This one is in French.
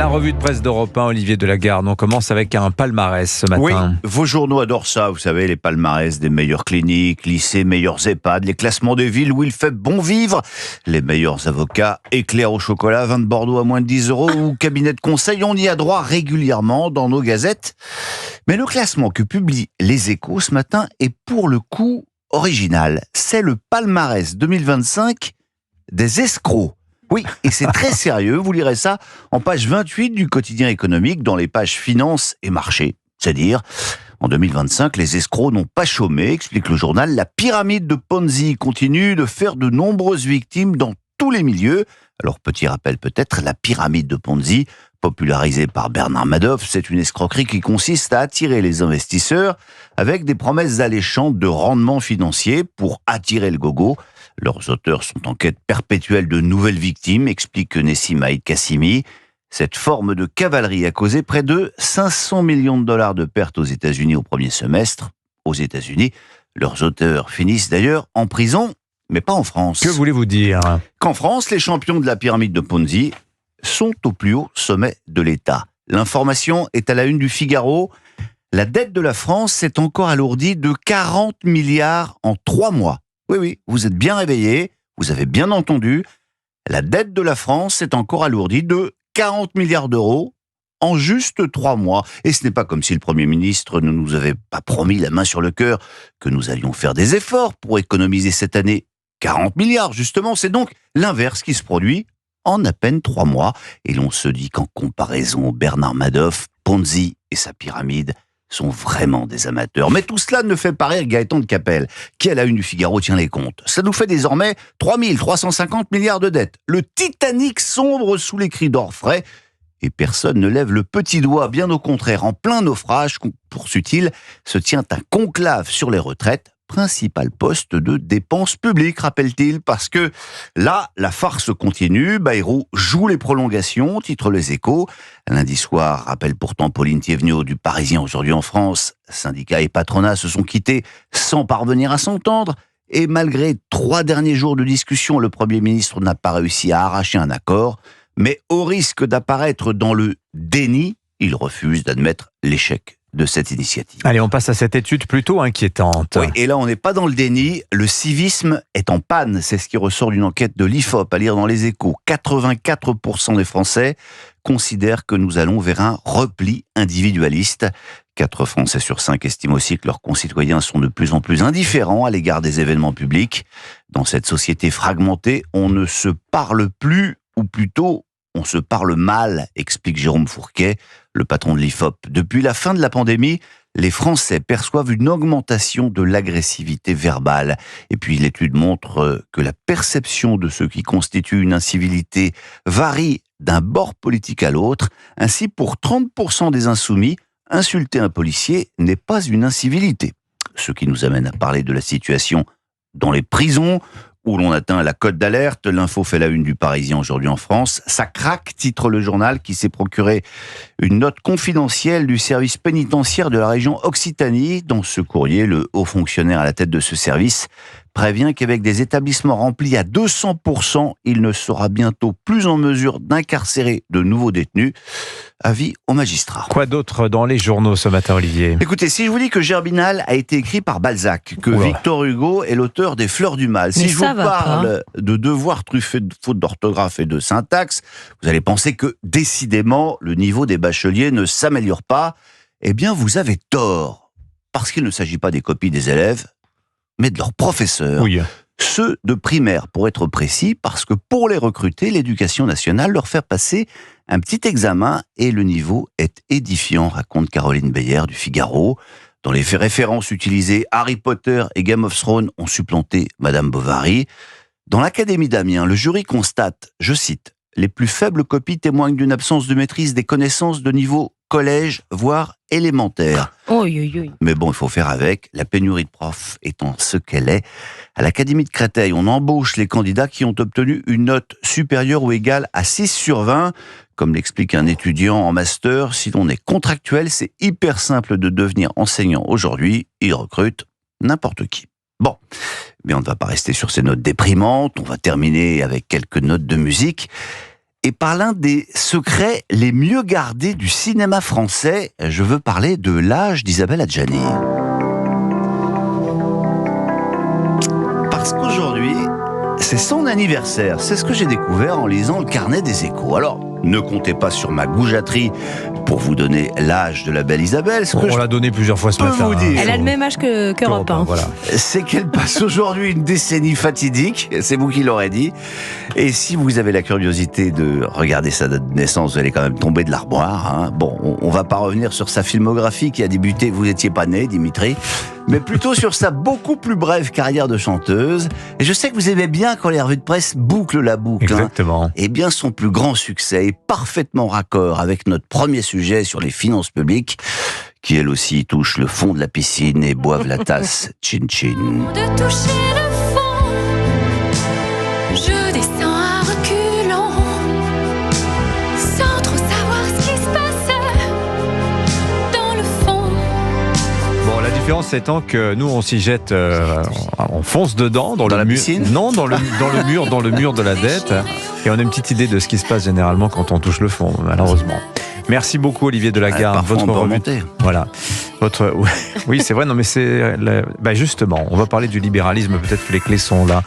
La revue de presse d'Europe 1, Olivier Delagarde. On commence avec un palmarès ce matin. Oui, vos journaux adorent ça, vous savez, les palmarès des meilleures cliniques, lycées, meilleurs EHPAD, les classements des villes où il fait bon vivre, les meilleurs avocats, éclairs au chocolat, vin de Bordeaux à moins de 10 € ou cabinet de conseil, on y a droit régulièrement dans nos gazettes. Mais le classement que publie Les Échos ce matin est pour le coup original. C'est le palmarès 2025 des escrocs. Oui, et c'est très sérieux, vous lirez ça en page 28 du quotidien économique dans les pages finances et marchés. C'est-à-dire, en 2025, les escrocs n'ont pas chômé, explique le journal. La pyramide de Ponzi continue de faire de nombreuses victimes dans tous les milieux. Alors, petit rappel peut-être, la pyramide de Ponzi, popularisée par Bernard Madoff, c'est une escroquerie qui consiste à attirer les investisseurs avec des promesses alléchantes de rendement financier pour attirer le gogo. Leurs auteurs sont en quête perpétuelle de nouvelles victimes, explique Nessim Haït Kassimi. Cette forme de cavalerie a causé près de 500 millions de dollars de pertes aux États-Unis au premier semestre. Aux États-Unis, leurs auteurs finissent d'ailleurs en prison, mais pas en France. Que voulez-vous dire ? Qu'en France, les champions de la pyramide de Ponzi sont au plus haut sommet de l'État. L'information est à la une du Figaro. La dette de la France s'est encore alourdie de 40 milliards en 3 mois. Oui, vous êtes bien réveillés, vous avez bien entendu. La dette de la France s'est encore alourdie de 40 milliards d'euros en juste 3 mois. Et ce n'est pas comme si le Premier ministre ne nous avait pas promis la main sur le cœur que nous allions faire des efforts pour économiser cette année 40 milliards, justement. C'est donc l'inverse qui se produit en à peine 3 mois. Et l'on se dit qu'en comparaison, Bernard Madoff, Ponzi et sa pyramide sont vraiment des amateurs. Mais tout cela ne fait pas rire Gaëtan de Capelle, qui à la une du Figaro tient les comptes. Ça nous fait désormais 350 milliards de dettes. Le Titanic sombre sous les cris d'orfraie et personne ne lève le petit doigt. Bien au contraire, en plein naufrage, poursuit-il, se tient un conclave sur les retraites, principal poste de dépenses publiques, rappelle-t-il, parce que là, la farce continue. Bayrou joue les prolongations, titre Les Échos. Lundi soir, rappelle pourtant Pauline Thévenot du Parisien aujourd'hui en France. Syndicats et patronat se sont quittés sans parvenir à s'entendre. Et malgré 3 derniers jours de discussion, le Premier ministre n'a pas réussi à arracher un accord. Mais au risque d'apparaître dans le déni, il refuse d'admettre l'échec de cette initiative. Allez, on passe à cette étude plutôt inquiétante. Oui, et là, on n'est pas dans le déni. Le civisme est en panne. C'est ce qui ressort d'une enquête de l'IFOP, à lire dans Les Échos. 84% des Français considèrent que nous allons vers un repli individualiste. 4 Français sur 5 estiment aussi que leurs concitoyens sont de plus en plus indifférents à l'égard des événements publics. Dans cette société fragmentée, on ne se parle plus, ou plutôt, on se parle mal, explique Jérôme Fourquet, le patron de l'IFOP. Depuis la fin de la pandémie, les Français perçoivent une augmentation de l'agressivité verbale. Et puis l'étude montre que la perception de ce qui constitue une incivilité varie d'un bord politique à l'autre. Ainsi, pour 30% des insoumis, insulter un policier n'est pas une incivilité. Ce qui nous amène à parler de la situation dans les prisons, où l'on atteint la cote d'alerte. L'info fait la une du Parisien aujourd'hui en France. Ça craque, titre le journal, qui s'est procuré une note confidentielle du service pénitentiaire de la région Occitanie. Dans ce courrier, le haut fonctionnaire à la tête de ce service prévient qu'avec des établissements remplis à 200%, il ne sera bientôt plus en mesure d'incarcérer de nouveaux détenus. Avis aux magistrats. Quoi d'autre dans les journaux ce matin, Olivier ? Écoutez, si je vous dis que Germinal a été écrit par Balzac, que Victor Hugo est l'auteur des Fleurs du Mal, si je vous parle de devoirs truffés de fautes d'orthographe et de syntaxe, vous allez penser que décidément le niveau des bacheliers ne s'améliore pas. Eh bien, vous avez tort, parce qu'il ne s'agit pas des copies des élèves, mais de leurs professeurs. Oui. Ceux de primaire, pour être précis, parce que pour les recruter, l'Éducation nationale leur fait passer un petit examen et le niveau est édifiant, raconte Caroline Beyer du Figaro. Dans les références utilisées, Harry Potter et Game of Thrones ont supplanté Madame Bovary. Dans l'Académie d'Amiens, le jury constate, je cite, « Les plus faibles copies témoignent d'une absence de maîtrise des connaissances de niveau collège, voire élémentaire. » Mais bon, il faut faire avec, la pénurie de profs étant ce qu'elle est. À l'Académie de Créteil, on embauche les candidats qui ont obtenu une note supérieure ou égale à 6 sur 20. Comme l'explique un étudiant en master, si l'on est contractuel, c'est hyper simple de devenir enseignant aujourd'hui. Ils recrutent n'importe qui. Bon, mais on ne va pas rester sur ces notes déprimantes, on va terminer avec quelques notes de musique. et par l'un des secrets les mieux gardés du cinéma français. Je veux parler de L'âge d'Isabelle Adjani. Parce qu'aujourd'hui, c'est son anniversaire. C'est ce que j'ai découvert en lisant le carnet des Échos. Alors, ne comptez pas sur ma goujaterie pour vous donner l'âge de la belle Isabelle. On l'a donné plusieurs fois ce matin. Vous dire, elle a le même âge qu'Europe 1. Voilà. C'est qu'elle passe aujourd'hui une décennie fatidique, c'est vous qui l'aurez dit. Et si vous avez la curiosité de regarder sa date de naissance, vous allez quand même tomber de l'armoire. Hein. Bon, on va pas revenir sur sa filmographie qui a débuté, vous n'étiez pas né, Dimitri, mais plutôt sur sa beaucoup plus brève carrière de chanteuse. Et je sais que vous aimez bien quand les revues de presse bouclent la boucle. Exactement. Eh bien, son plus grand succès est parfaitement raccord avec notre premier sujet sur les finances publiques, qui elle aussi touche le fond de la piscine et boivent la tasse chin-chin. De toucher le fond, je descends à reculons, sans trop savoir ce qui se passe dans le fond. Bon, la différence étant que nous, on s'y jette, on fonce dedans, dans la mur. piscine ? Non, dans le mur de la dette. Et on a une petite idée de ce qui se passe généralement quand on touche le fond, malheureusement. Merci beaucoup, Olivier Delagarde. Parfois, on peut remonter. Voilà. Oui, c'est vrai. Non, mais justement, on va parler du libéralisme. Peut-être que les clés sont là.